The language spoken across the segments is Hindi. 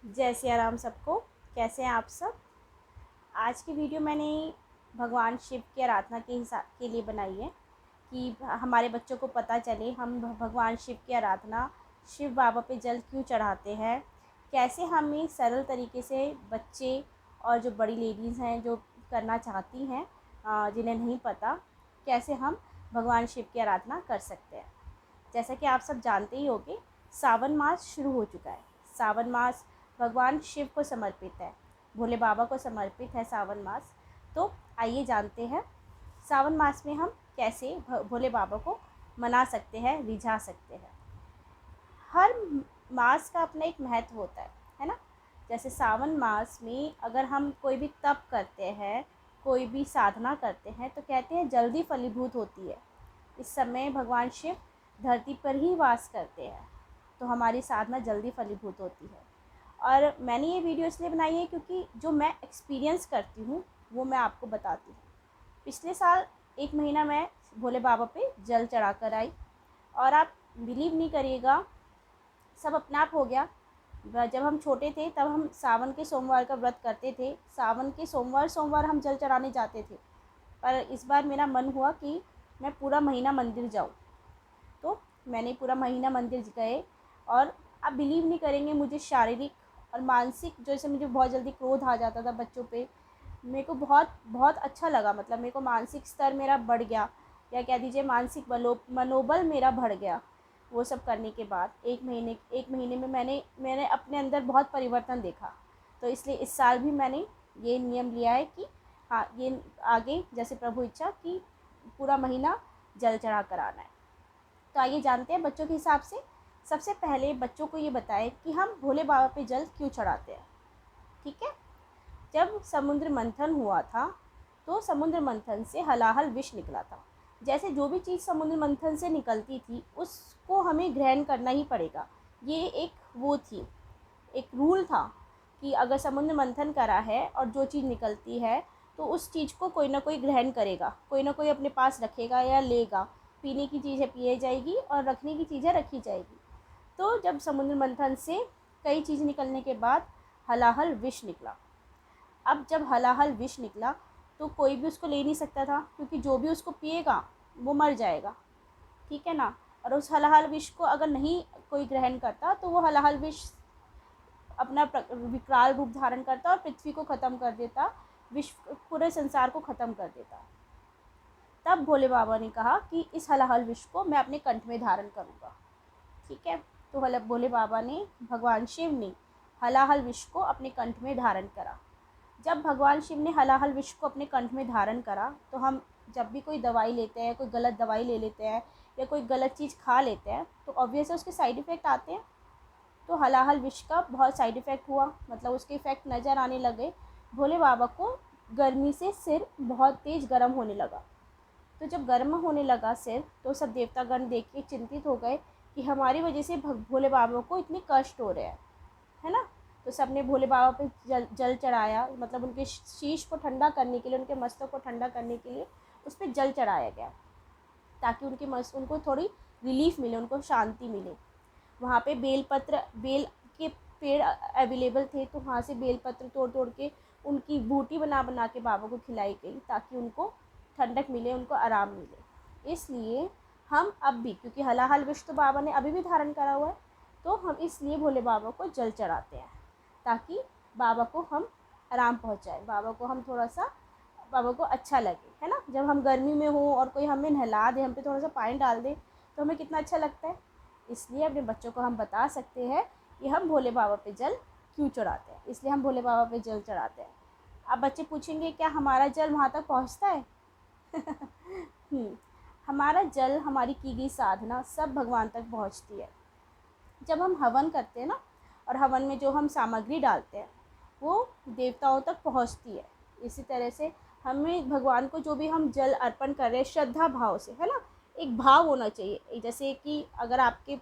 जय सिया राम सबको। कैसे हैं आप सब। आज की वीडियो मैंने भगवान शिव की आराधना के हिसाब के लिए बनाई है कि हमारे बच्चों को पता चले हम भगवान शिव की आराधना, शिव बाबा पे जल क्यों चढ़ाते हैं, कैसे हम एक सरल तरीके से बच्चे और जो बड़ी लेडीज़ हैं जो करना चाहती हैं, जिन्हें नहीं पता, कैसे हम भगवान शिव की आराधना कर सकते हैं। जैसा कि आप सब जानते ही होंगे, सावन मास शुरू हो चुका है। सावन मास भगवान शिव को समर्पित है, भोले बाबा को समर्पित है सावन मास। तो आइए जानते हैं सावन मास में हम कैसे भोले बाबा को मना सकते हैं, रिझा सकते हैं। हर मास का अपना एक महत्व होता है ना। जैसे सावन मास में अगर हम कोई भी तप करते हैं, कोई भी साधना करते हैं, तो कहते हैं जल्दी फलीभूत होती है। इस समय भगवान शिव धरती पर ही वास करते हैं, तो हमारी साधना जल्दी फलीभूत होती है। और मैंने ये वीडियो इसलिए बनाई है क्योंकि जो मैं एक्सपीरियंस करती हूँ वो मैं आपको बताती हूँ। पिछले साल 1 महीना मैं भोले बाबा पे जल चढ़ा कर आई, और आप बिलीव नहीं करिएगा, सब अपने आप हो गया। जब हम छोटे थे तब हम सावन के सोमवार का व्रत करते थे, सावन के सोमवार हम जल चढ़ाने जाते थे। पर इस बार मेरा मन हुआ कि मैं पूरा महीना मंदिर जाऊँ, तो मैंने पूरा महीना मंदिर गए। और आप बिलीव नहीं करेंगे, मुझे शारीरिक और मानसिक, जैसे मुझे बहुत जल्दी क्रोध आ जाता था बच्चों पे, मेरे को बहुत बहुत अच्छा लगा। मतलब मेरे को मानसिक स्तर मेरा बढ़ गया, या कह दीजिए मानसिक मनोबल मेरा बढ़ गया। वो सब करने के बाद एक महीने में मैंने अपने अंदर बहुत परिवर्तन देखा। तो इसलिए इस साल भी मैंने ये नियम लिया है कि हाँ, ये आगे जैसे प्रभु इच्छा कि पूरा महीना जल चढ़ा कर आना है। तो आइए जानते हैं बच्चों के हिसाब से। सबसे पहले बच्चों को ये बताएं कि हम भोले बाबा पे जल क्यों चढ़ाते हैं। ठीक है। जब समुद्र मंथन हुआ था, तो समुद्र मंथन से हलाहल विष निकला था। जैसे जो भी चीज़ समुद्र मंथन से निकलती थी उसको हमें ग्रहण करना ही पड़ेगा। ये एक वो थी, एक रूल था कि अगर समुद्र मंथन करा है और जो चीज़ निकलती है तो उस चीज़ को कोई ना कोई ग्रहण करेगा, कोई ना कोई अपने पास रखेगा या लेगा। पीने की चीज़ है पिए जाएगी और रखने की चीज़ है रखी जाएगी। तो जब समुद्र मंथन से कई चीज़ निकलने के बाद हलाहल विष निकला। अब जब हलाहल विष निकला तो कोई भी उसको ले नहीं सकता था, क्योंकि जो भी उसको पिएगा वो मर जाएगा। ठीक है ना। और उस हलाहल विष को अगर नहीं कोई ग्रहण करता तो वो हलाहल विष अपना विकराल रूप धारण करता और पृथ्वी को ख़त्म कर देता, विश्व पूरे संसार को ख़त्म कर देता। तब भोले बाबा ने कहा कि इस हलाहल विष को मैं अपने कंठ में धारण करूँगा। ठीक है। तो भोले बाबा ने, भगवान शिव ने हलाहल विष को अपने कंठ में धारण करा। जब भगवान शिव ने हलाहल विष को अपने कंठ में धारण करा, तो हम जब भी कोई दवाई लेते हैं, कोई गलत दवाई ले लेते हैं या कोई गलत चीज़ खा लेते हैं, तो ऑब्वियस है उसके साइड इफ़ेक्ट आते हैं। तो हलाहल विष का बहुत साइड इफ़ेक्ट हुआ, मतलब उसके इफ़ेक्ट नज़र आने लगे। भोले बाबा को गर्मी से सिर बहुत तेज़ गर्म होने लगा। तो जब गर्म होने लगा सिर, तो सब देवतागण देख के चिंतित हो गए कि हमारी वजह से भोले बाबा को इतने कष्ट हो रहे हैं, है ना। तो सब ने भोले बाबा पे जल चढ़ाया, मतलब उनके शीश को ठंडा करने के लिए, उनके मस्तक को ठंडा करने के लिए उस पर जल चढ़ाया गया, ताकि उनको थोड़ी रिलीफ मिले, उनको शांति मिले। वहाँ पे बेल के पेड़ अवेलेबल थे, तो वहाँ से बेल पत्र तोड़ तोड़ के उनकी बूटी बना बना के बाबा को खिलाई गई, ताकि उनको ठंडक मिले, उनको आराम मिले। इसलिए हम अब भी, क्योंकि हलाहल विष तो बाबा ने अभी भी धारण करा हुआ है, तो हम इसलिए भोले बाबा को जल चढ़ाते हैं, ताकि बाबा को हम आराम पहुँचाए, बाबा को अच्छा लगे, है ना। जब हम गर्मी में हो और कोई हमें नहला दे, हम पे थोड़ा सा पानी डाल दे, तो हमें कितना अच्छा लगता है। इसलिए अपने बच्चों को हम बता सकते हैं कि हम भोले बाबा पे जल क्यों चढ़ाते हैं, इसलिए हम भोले बाबा पे जल चढ़ाते हैं। अब बच्चे पूछेंगे क्या हमारा जल वहाँ तक पहुँचता है? हमारा जल, हमारी की गई साधना सब भगवान तक पहुँचती है। जब हम हवन करते हैं ना, और हवन में जो हम सामग्री डालते हैं वो देवताओं तक पहुँचती है। इसी तरह से हमें भगवान को जो भी हम जल अर्पण कर रहे हैं श्रद्धा भाव से, है ना। एक भाव होना चाहिए, जैसे कि अगर आपके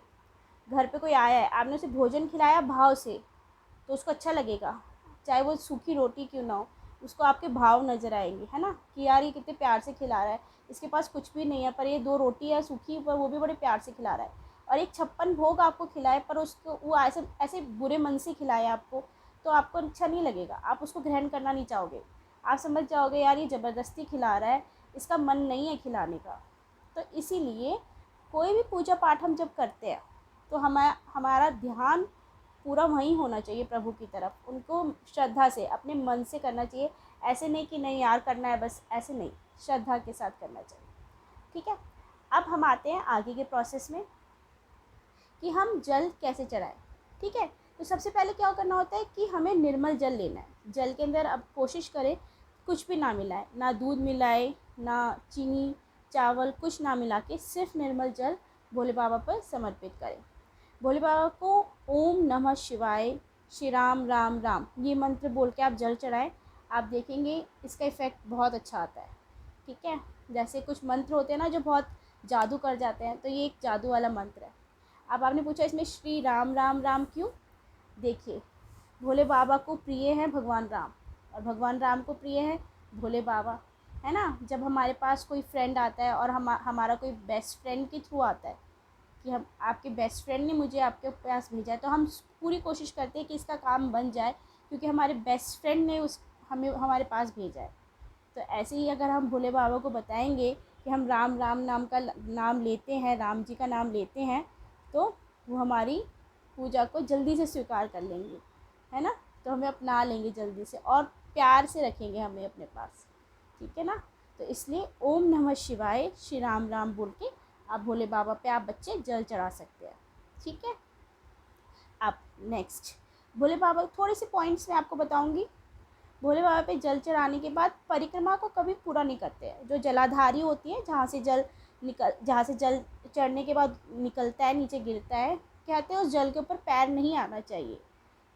घर पे कोई आया है, आपने उसे भोजन खिलाया भाव से, तो उसको अच्छा लगेगा, चाहे वो सूखी रोटी क्यों ना हो, उसको आपके भाव नज़र आएंगे, है ना, कि यार ये कितने प्यार से खिला रहा है, इसके पास कुछ भी नहीं है पर ये 2 रोटी है सूखी, पर वो भी बड़े प्यार से खिला रहा है। और एक 56 भोग आपको खिलाए पर उसको वो ऐसे ऐसे बुरे मन से खिलाए आपको, तो आपको अच्छा नहीं लगेगा, आप उसको ग्रहण करना नहीं चाहोगे। आप समझ जाओगे यार ये ज़बरदस्ती खिला रहा है, इसका मन नहीं है खिलाने का। तो इसीलिए कोई भी पूजा पाठ हम जब करते हैं तो हमारा ध्यान पूरा वहीं होना चाहिए प्रभु की तरफ, उनको श्रद्धा से अपने मन से करना चाहिए। ऐसे नहीं कि नहीं यार करना है बस, ऐसे नहीं, श्रद्धा के साथ करना चाहिए। ठीक है, अब हम आते हैं आगे के प्रोसेस में कि हम जल कैसे चढ़ाएं। ठीक है, तो सबसे पहले क्या करना होता है कि हमें निर्मल जल लेना है। जल के अंदर अब कोशिश करें कुछ भी ना मिलाए, ना दूध मिलाए, ना चीनी चावल, कुछ ना मिला के सिर्फ निर्मल जल भोले बाबा पर समर्पित करें। भोले बाबा को ओम नमः शिवाय, श्री राम राम राम ये मंत्र बोल के आप जल चढ़ाएं, आप देखेंगे इसका इफ़ेक्ट बहुत अच्छा आता है। ठीक है, जैसे कुछ मंत्र होते हैं ना जो बहुत जादू कर जाते हैं, तो ये एक जादू वाला मंत्र है। अब आपने पूछा इसमें श्री राम राम राम क्यों? देखिए, भोले बाबा को प्रिय है भगवान राम, और भगवान राम को प्रिय है भोले बाबा, है ना। जब हमारे पास कोई फ्रेंड आता है और हमारा कोई बेस्ट फ्रेंड के थ्रू आता है कि हम आपके बेस्ट फ्रेंड ने मुझे आपके पास भेजा है, तो हम पूरी कोशिश करते हैं कि इसका काम बन जाए, क्योंकि हमारे बेस्ट फ्रेंड ने हमें हमारे पास भेजा है। तो ऐसे ही अगर हम भोले बाबा को बताएंगे कि हम राम राम नाम का नाम लेते हैं, राम जी का नाम लेते हैं, तो वो हमारी पूजा को जल्दी से स्वीकार कर लेंगे, है ना। तो हमें अपना लेंगे जल्दी से और प्यार से रखेंगे हमें अपने पास। ठीक है ना, तो इसलिए ओम नमः शिवाय, श्री राम राम बोल के आप भोले बाबा पे आप बच्चे जल चढ़ा सकते हैं। ठीक है, अब नेक्स्ट भोले बाबा थोड़े से पॉइंट्स मैं आपको बताऊंगी। भोले बाबा पे जल चढ़ाने के बाद परिक्रमा को कभी पूरा नहीं करते हैं। जो जलाधारी होती है, जहाँ से जल चढ़ने के बाद निकलता है, नीचे गिरता है, कहते हैं उस जल के ऊपर पैर नहीं आना चाहिए,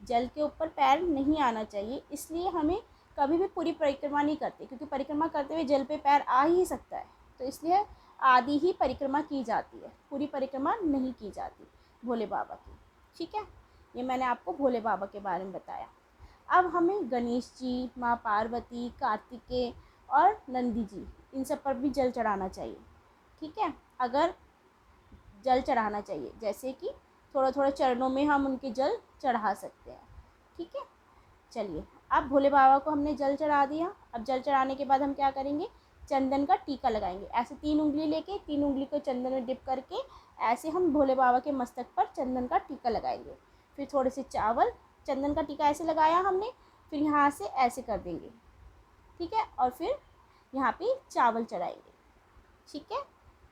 जल के ऊपर पैर नहीं आना चाहिए। इसलिए हमें कभी भी पूरी परिक्रमा नहीं करते, क्योंकि परिक्रमा करते हुए जल पे पैर आ ही सकता है। तो इसलिए आधी ही परिक्रमा की जाती है, पूरी परिक्रमा नहीं की जाती भोले बाबा की। ठीक है, ये मैंने आपको भोले बाबा के बारे में बताया। अब हमें गणेश जी, माँ पार्वती, कार्तिकेय और नंदी जी, इन सब पर भी जल चढ़ाना चाहिए। ठीक है, अगर जल चढ़ाना चाहिए, जैसे कि थोड़ा थोड़ा चरणों में हम उनके जल चढ़ा सकते हैं। ठीक है, चलिए अब भोले बाबा को हमने जल चढ़ा दिया। अब जल चढ़ाने के बाद हम क्या करेंगे, चंदन का टीका लगाएंगे। ऐसे 3 उंगली लेके 3 उंगली को चंदन में डिप करके ऐसे हम भोले बाबा के मस्तक पर चंदन का टीका लगाएंगे। फिर थोड़े से चावल, चंदन का टीका ऐसे लगाया हमने, फिर यहाँ से ऐसे कर देंगे। ठीक है, और फिर यहाँ पे चावल चढ़ाएंगे। ठीक है,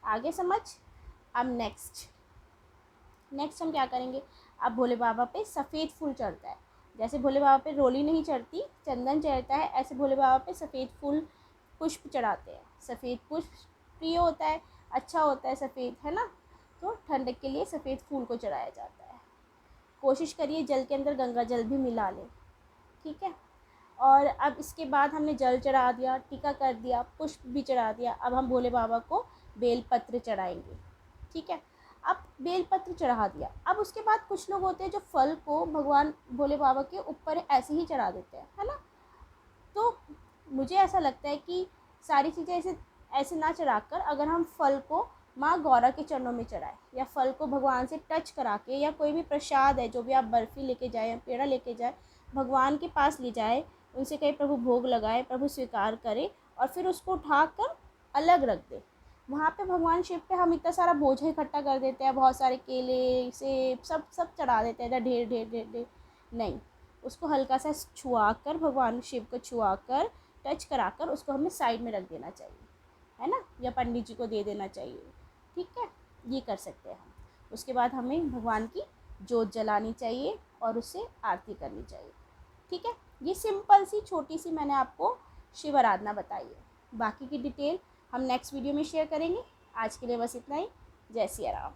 आगे समझ। अब नेक्स्ट हम क्या करेंगे, अब भोले बाबा पे सफ़ेद फूल चढ़ता है। जैसे भोले बाबा पे रोली नहीं चढ़ती, चंदन चढ़ता है, ऐसे भोले बाबा पे सफ़ेद फूल पुष्प चढ़ाते हैं। सफ़ेद पुष्प प्रिय होता है, अच्छा होता है सफ़ेद, है ना। तो ठंडक के लिए सफ़ेद फूल को चढ़ाया जाता है। कोशिश करिए जल के अंदर गंगा जल भी मिला लें। ठीक है, और अब इसके बाद हमने जल चढ़ा दिया, टीका कर दिया, पुष्प भी चढ़ा दिया। अब हम भोले बाबा को बेलपत्र चढ़ाएंगे। ठीक है, अब बेलपत्र चढ़ा दिया। अब उसके बाद कुछ लोग होते हैं जो फल को भगवान भोले बाबा के ऊपर ऐसे ही चढ़ा देते हैं, है ना। तो मुझे ऐसा लगता है कि सारी चीज़ें ऐसे ना चढ़ाकर अगर हम फल को माँ गौरा के चरणों में चढ़ाएं, या फल को भगवान से टच करा के, या कोई भी प्रसाद है जो भी आप बर्फ़ी लेके जाए या पेड़ा लेके जाए, भगवान के पास ले जाए, उनसे कहीं प्रभु भोग लगाए, प्रभु स्वीकार करे, और फिर उसको उठाकर अलग रख दे। वहाँ पे भगवान शिव पे हम इतना सारा बोझ इकट्ठा कर देते हैं, बहुत सारे केले सेब सब चढ़ा देते हैं, ढेर ढेर ढेर ढेर। नहीं, उसको हल्का सा छुआ कर, भगवान शिव को छुआ कर, टच कराकर उसको हमें साइड में रख देना चाहिए, है ना, या पंडित जी को दे देना चाहिए। ठीक है, ये कर सकते हैं हम। उसके बाद हमें भगवान की जोत जलानी चाहिए और उससे आरती करनी चाहिए। ठीक है, ये सिंपल सी छोटी सी मैंने आपको शिव आराधना बताई है। बाकी की डिटेल हम नेक्स्ट वीडियो में शेयर करेंगे। आज के लिए बस इतना ही। जय सिया राम।